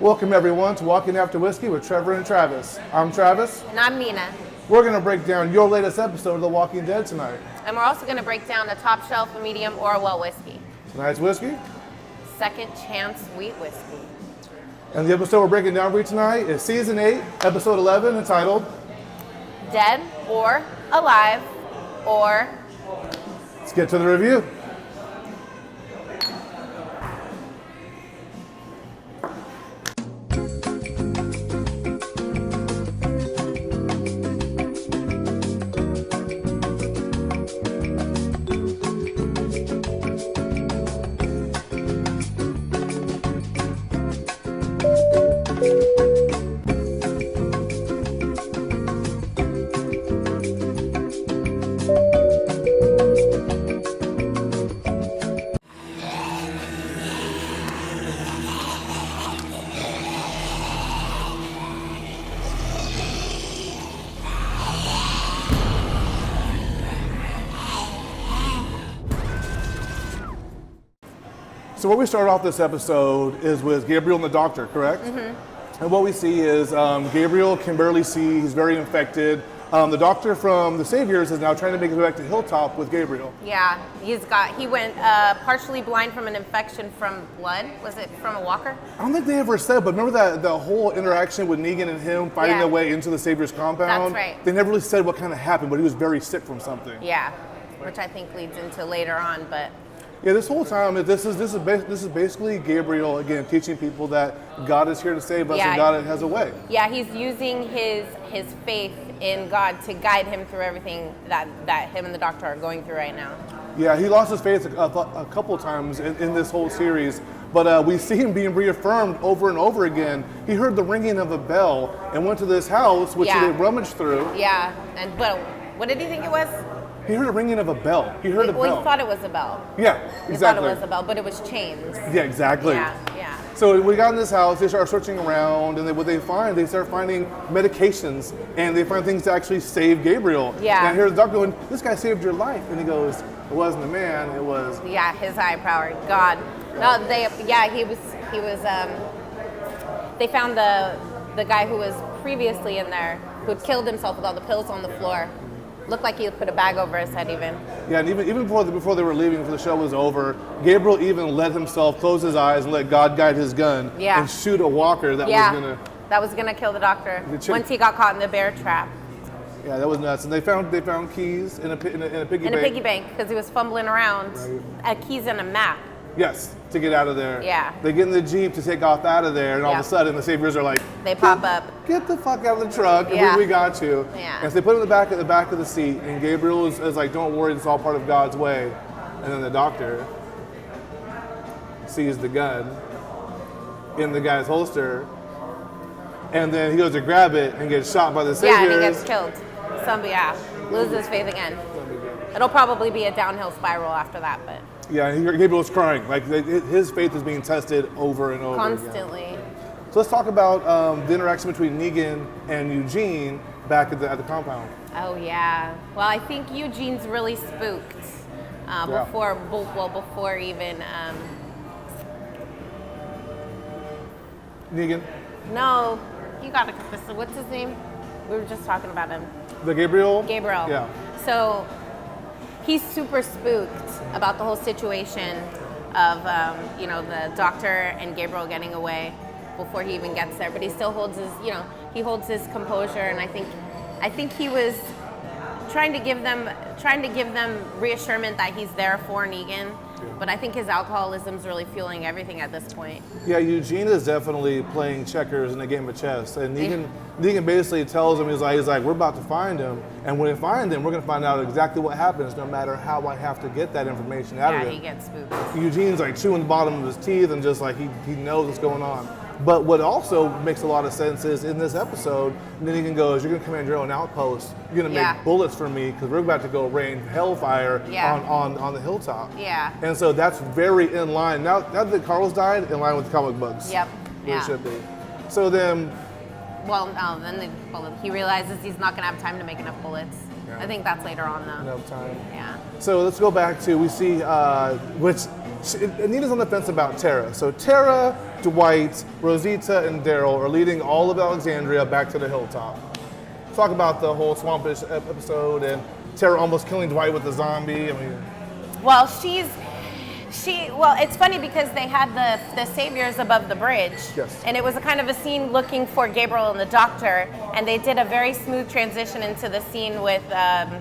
Welcome everyone to Walking After Whiskey with Trevor and Travis. I'm Travis. And I'm Nina. We're going to break down your latest episode of The Walking Dead tonight. And we're also going to break down a top shelf, a medium, or a well whiskey. Tonight's whiskey? Second Chance Wheat Whiskey. And the episode we're breaking down for you tonight is Season 8, Episode 11, entitled Dead or Alive or... Let's get to the review. So what we start off this episode is with Gabriel and the doctor, correct? Mm-hmm. And what we see is Gabriel can barely see, he's very infected. The doctor from the Saviors is now trying to make his way back to Hilltop with Gabriel. Yeah, he went partially blind from an infection from blood. Was it from a walker? I don't think they ever said, but remember the whole interaction with Negan and him fighting their way into the Saviors compound? That's right. They never really said what kind of happened, but he was very sick from something. Yeah, which I think leads into later on, but... Yeah, this whole time, this is basically Gabriel, again, teaching people that God is here to save us and God has a way. Yeah, he's using his faith in God to guide him through everything that him and the doctor are going through right now. Yeah, he lost his faith a couple times in this whole series, but we see him being reaffirmed over and over again. He heard the ringing of a bell and went to this house, which he rummaged through. Yeah, but what did he think it was? He heard a ringing of a bell. He heard a bell. Well, he thought it was a bell. Yeah, exactly. He thought it was a bell, but it was chains. Yeah, exactly. Yeah. So we got in this house, they start searching around, and what they find, they start finding medications, and they find things to actually save Gabriel. Yeah. And here's the doctor going, this guy saved your life. And he goes, it wasn't a man, it was... Yeah, his high power, God. No, he was, they found the guy who was previously in there, who had killed himself with all the pills on the floor. Looked like he put a bag over his head even. Yeah, and even before they were leaving, before the show was over, Gabriel even let himself close his eyes and let God guide his gun and shoot a walker that was gonna kill the doctor once he got caught in the bear trap. Yeah, that was nuts. And they found keys in a piggy bank. In a piggy bank, because he was fumbling around. Right. Keys and a map. Yes, to get out of there. Yeah. They get in the Jeep to take off out of there, and all of a sudden the Saviors are like, they pop up. Get the fuck out of the truck, we got you. Yeah. And so they put him in the back of the seat, and Gabriel is like, don't worry, it's all part of God's way. And then the doctor sees the gun in the guy's holster, and then he goes to grab it and gets shot by the Saviors. Yeah, and he gets killed. Loses faith again. It'll probably be a downhill spiral after that, but... Yeah, Gabriel was crying. Like his faith is being tested over and over constantly. Again. So let's talk about the interaction between Negan and Eugene back at the compound. Oh yeah. Well, I think Eugene's really spooked before even Negan. No, you got to. What's his name? We were just talking about him. The Gabriel. Gabriel. Yeah. So. He's super spooked about the whole situation of, the doctor and Gabriel getting away before he even gets there. But he still holds his composure, and I think he was trying to give them reassurance that he's there for Negan. But I think his alcoholism's really fueling everything at this point. Yeah, Eugene is definitely playing checkers in a game of chess. And Negan basically tells him, he's like, we're about to find him. And when we find him, we're going to find out exactly what happens, no matter how I have to get that information out of him. Yeah, he gets spooked. Eugene's like chewing the bottom of his teeth and just like, he knows what's going on. But what also makes a lot of sense is in this episode, Negan goes, you're going to command your own outpost. You're going to make bullets for me because we're about to go rain hellfire on the hilltop. Yeah. And so that's very in line. Now that Carlos died, in line with the comic books. Yep. It should be. So then... he realizes he's not going to have time to make enough bullets. Yeah. I think that's later on, though. Enough time. Yeah. So let's go back to, we see, which Anita's on the fence about Tara. So Tara, Dwight, Rosita, and Daryl are leading all of Alexandria back to the hilltop. Talk about the whole swampish episode and Tara almost killing Dwight with a zombie. I mean, well, well, it's funny because they had the saviors above the bridge. Yes. And it was a kind of a scene looking for Gabriel and the doctor, and they did a very smooth transition into the scene with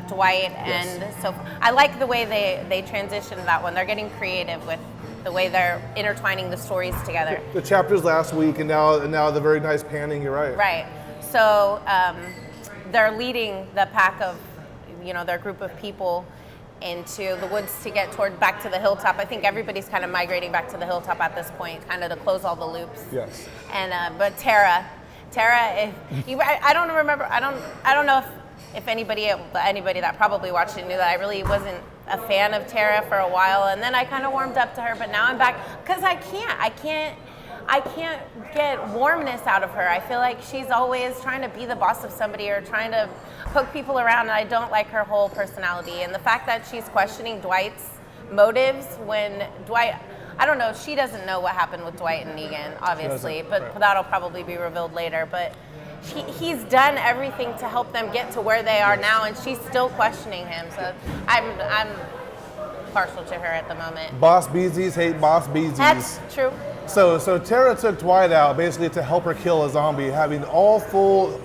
Dwight. Yes. And so I like the way they transitioned that one. They're getting creative with the way they're intertwining the stories together. The chapters last week and now the very nice panning, you're right. Right. So they're leading the pack of, their group of people into the woods to get back to the hilltop. I think everybody's kind of migrating back to the hilltop at this point, kind of to close all the loops. Yes. And but Tara, I don't remember. I don't know if anybody that probably watched it knew that I really wasn't a fan of Tara for a while, and then I kind of warmed up to her. But now I'm back because I can't get warmness out of her. I feel like she's always trying to be the boss of somebody or trying to poke people around, and I don't like her whole personality. And the fact that she's questioning Dwight's motives when Dwight, I don't know, she doesn't know what happened with Dwight and Negan, obviously, but right. That'll probably be revealed later. But he's done everything to help them get to where they are now, and she's still questioning him. So I'm partial to her at the moment. Boss Beesies hate Boss Beesies. That's true. So Tara took Dwight out basically to help her kill a zombie, having all full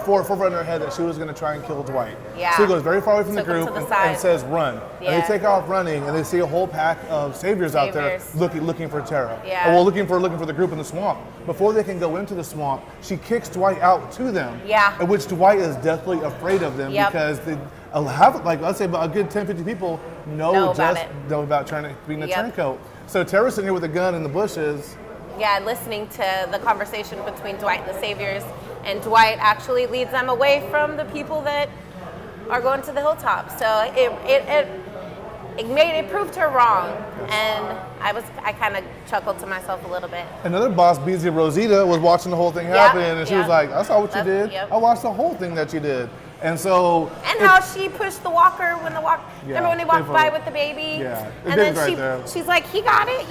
forefront in her head that she was going to try and kill Dwight. Yeah. So he goes very far away from the group and says, run. Yeah. And they take off running, and they see a whole pack of saviors out there looking for Tara. Yeah. Well, looking for the group in the swamp. Before they can go into the swamp, she kicks Dwight out to them. Yeah. In which Dwight is deathly afraid of them because they have, let's say about a good 10, 50 people know about trying to be in a turncoat. So Tara's sitting here with a gun in the bushes. Yeah, listening to the conversation between Dwight and the saviors, and Dwight actually leads them away from the people that are going to the hilltop. So it proved her wrong, and I kind of chuckled to myself a little bit. Another boss, Beezy Rosita, was watching the whole thing happen, and she was like, "I saw what you did. I watched the whole thing that you did." And so, how she pushed the walker remember when they walked by with the baby? Yeah, and then she's like, he got it.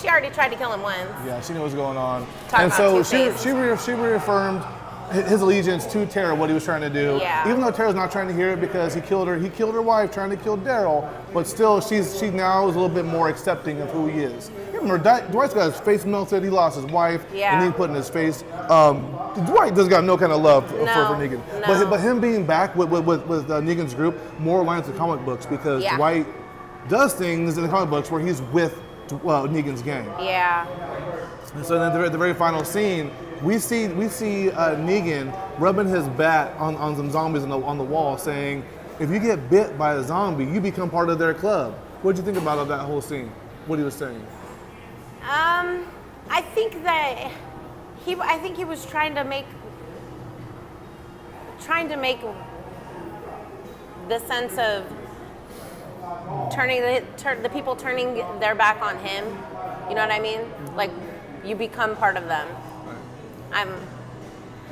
She already tried to kill him once. Yeah, she knew what was going on. And so she reaffirmed his allegiance to Tara, what he was trying to do. Yeah. Even though Tara's not trying to hear it because he killed her wife trying to kill Daryl, but still she now is a little bit more accepting of who he is. Remember, Dwight's got his face melted, he lost his wife, and Negan put in his face. Dwight doesn't got no kind of love for Negan. No. But him being back with Negan's group more aligns with comic books because Dwight does things in the comic books where he's with Negan's gang. Yeah. And so then at the very final scene, we see Negan rubbing his bat on some zombies on the wall, saying, "If you get bit by a zombie, you become part of their club." What did you think about that whole scene? What he was saying? I think that he was trying to make the sense of turning the people turning their back on him. You know what I mean? Like, you become part of them.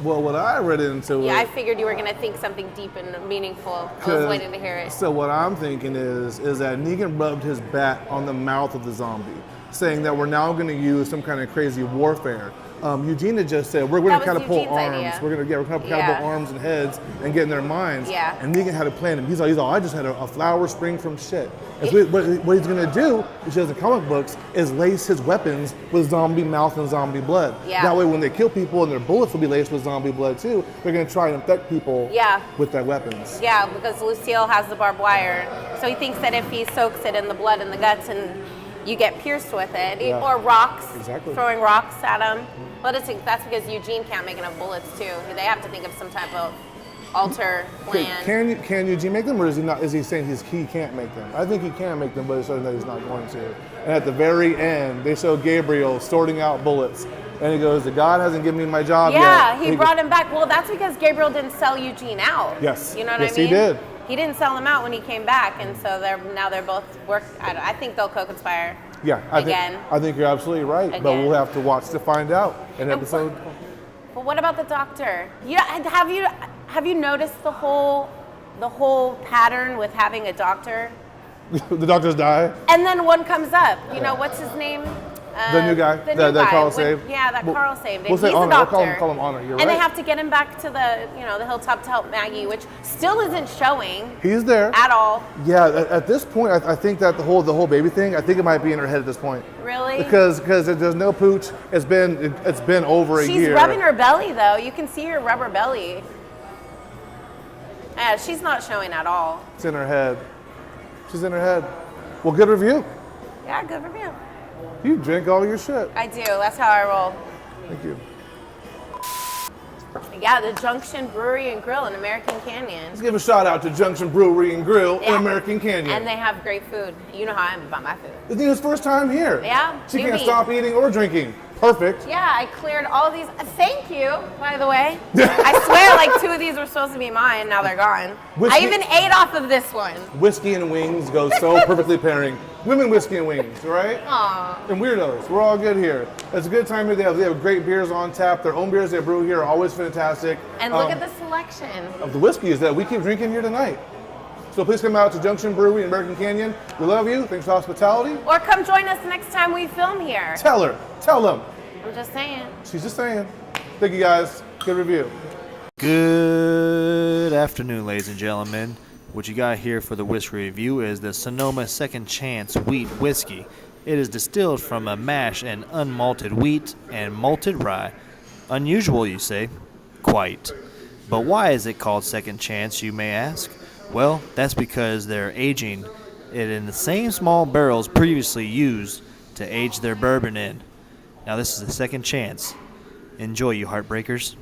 Well, what I read into I figured you were going to think something deep and meaningful. I was waiting to hear it. So what I'm thinking is that Negan rubbed his bat on the mouth of the zombie, saying that we're now going to use some kind of crazy warfare. Eugene had just said we're going to catapult arms. Idea. We're going to catapult arms and heads and get in their minds. Yeah. And Negan had a plan. He's like, I just had a flower spring from shit. What he's going to do, which he does in comic books, is lace his weapons with zombie mouth and zombie blood. Yeah. That way, when they kill people and their bullets will be laced with zombie blood too, they're going to try and infect people with their weapons. Yeah, because Lucille has the barbed wire, so he thinks that if he soaks it in the blood and the guts and you get pierced with it, or rocks, throwing rocks at him. Well, that's because Eugene can't make enough bullets too. They have to think of some type of alter plan. Can Eugene make them, or is he not? Is he saying he can't make them? I think he can make them, but he's saying that he's not going to. And at the very end, they show Gabriel sorting out bullets, and he goes, "The God hasn't given me my job yet." Yeah, he brought him back. Well, that's because Gabriel didn't sell Eugene out. Yes. You know what I mean? Yes, he did. He didn't sell him out when he came back, and so they're both I think they'll co-conspire. Yeah, I think you're absolutely right, Again. but we'll have to watch to find out in episode. But what about the doctor? Have you noticed the whole pattern with having a doctor The doctors die. And then one comes up. You know, what's his name? The new guy that Carl saved. Yeah, that Carl saved. We'll say He's Honor. the doctor. We'll call him Honor. You're right. And they have to get him back to the hilltop to help Maggie, which still isn't showing. He's there at all. Yeah, at this point, I think that the whole baby thing, I think it might be in her head at this point. Really? Because there's no pooch. It's been over a year. She's rubbing her belly though. You can see her rub her belly. Yeah, she's not showing at all. It's in her head. She's in her head. Well, good review. Yeah, good review. You drink all your shit. I do. That's how I roll. Thank you. Yeah, the Junction Brewery and Grill in American Canyon. Let's give a shout out to Junction Brewery and Grill in American Canyon. And they have great food. You know how I am about my food. It's Nina's first time here. Yeah. She can't stop eating or drinking. Perfect. Yeah, I cleared all these. Thank you, by the way. I swear, like 2 of these were supposed to be mine. Now they're gone. I even ate off of this one. Whiskey and wings go so perfectly pairing. Women, whiskey, and wings, right? Aww. And weirdos. We're all good here. It's a good time here. They have great beers on tap. Their own beers they brew here are always fantastic. And look at the selection of the whiskeys that we keep drinking here tonight. So please come out to Junction Brewery in American Canyon. We love you. Thanks for hospitality. Or come join us next time we film here. Tell her. Tell them. I'm just saying. She's just saying. Thank you guys. Good review. Good afternoon, ladies and gentlemen. What you got here for the whiskey review is the Sonoma Second Chance Wheat Whiskey. It is distilled from a mash and unmalted wheat and malted rye. Unusual, you say? Quite. But why is it called Second Chance, you may ask? Well, that's because they're aging it in the same small barrels previously used to age their bourbon in. Now this is the second chance. Enjoy, you heartbreakers.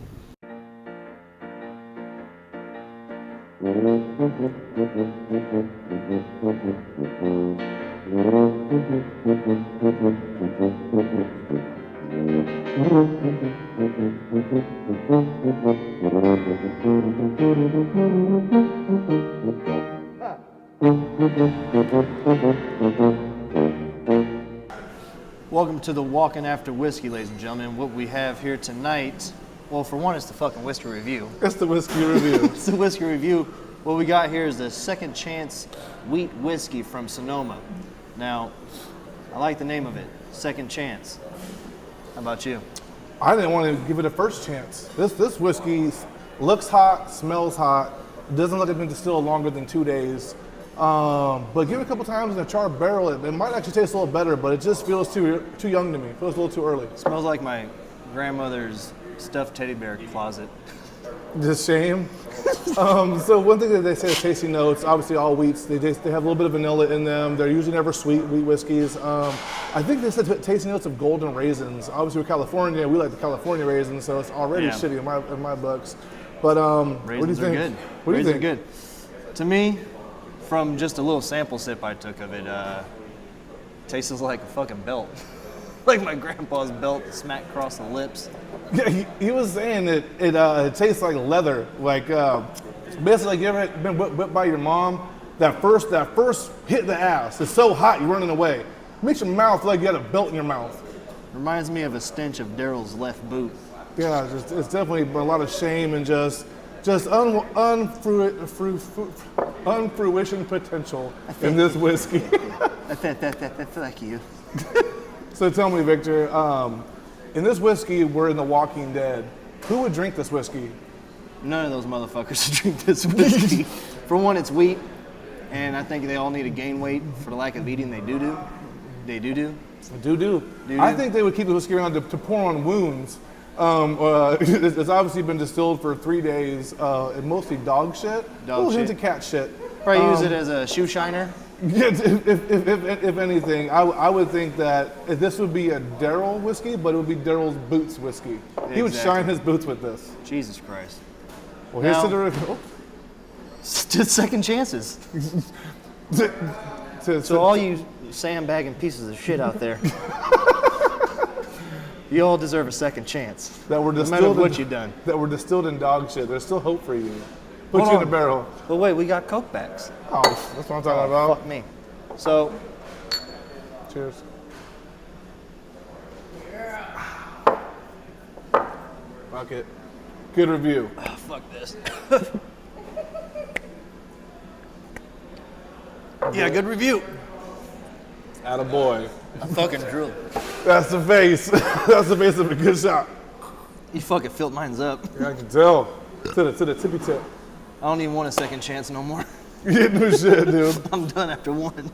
Welcome to the Walking After Whiskey, ladies and gentlemen. What we have here tonight, well, for one, it's the fucking whiskey review. It's the whiskey review. It's the whiskey review. What we got here is the Second Chance Wheat Whiskey from Sonoma. Now, I like the name of it, Second Chance. How about you? I didn't want to give it a first chance. This whiskey looks hot, smells hot, doesn't look like it's been distilled longer than 2 days. But give it a couple times in a charred barrel, it might actually taste a little better, but it just feels too young to me. It feels a little too early. It smells like my grandmother's stuffed teddy bear closet. Just shame. So one thing that they say is tasting notes, obviously all wheats, they have a little bit of vanilla in them. They're usually never sweet wheat whiskeys. I think they said tasting notes of golden raisins. Obviously we're California, we like the California raisins, so it's already shitty in my books. But what do you think? Good. What do you think? Good. To me, from just a little sample sip I took of it, tastes like a fucking belt. Like my grandpa's belt smacked across the lips. Yeah, he was saying that it tastes like leather. Like basically, like you ever been whipped by your mom? That first hit the ass. It's so hot you're running away. Makes your mouth feel like you got a belt in your mouth. Reminds me of a stench of Daryl's left boot. Yeah, it's definitely a lot of shame and just unfruition potential in this whiskey. Thank you. So tell me, Victor, in this whiskey, we're in The Walking Dead. Who would drink this whiskey? None of those motherfuckers would drink this whiskey. For one, it's wheat, and I think they all need to gain weight for the lack of eating. They do. I think they would keep the whiskey around to pour on wounds. It's obviously been distilled for 3 days, and mostly dog shit. Into cat shit. Probably use it as a shoe shiner. Yeah, if anything, I would think that this would be a Daryl whiskey, but it would be Daryl's boots whiskey. Exactly. He would shine his boots with this. Jesus Christ. Well, here's to the review. Just second chances. So all you sandbagging pieces of shit out there, you all deserve a second chance. That were distilled no matter what you've done. That were distilled in dog shit. There's still hope for you. Put you in a barrel. But wait, we got Coke backs. Oh, that's what I'm talking about. Fuck me. So, cheers. Fuck it. Good review. Fuck this. Yeah, good review. Attaboy. I fucking drilled. That's the face. That's the face of a good shot. You fucking filled mine's up. Yeah, I can tell. To the tippy tip. I don't even want a second chance no more. You didn't do shit, dude. I'm done after one.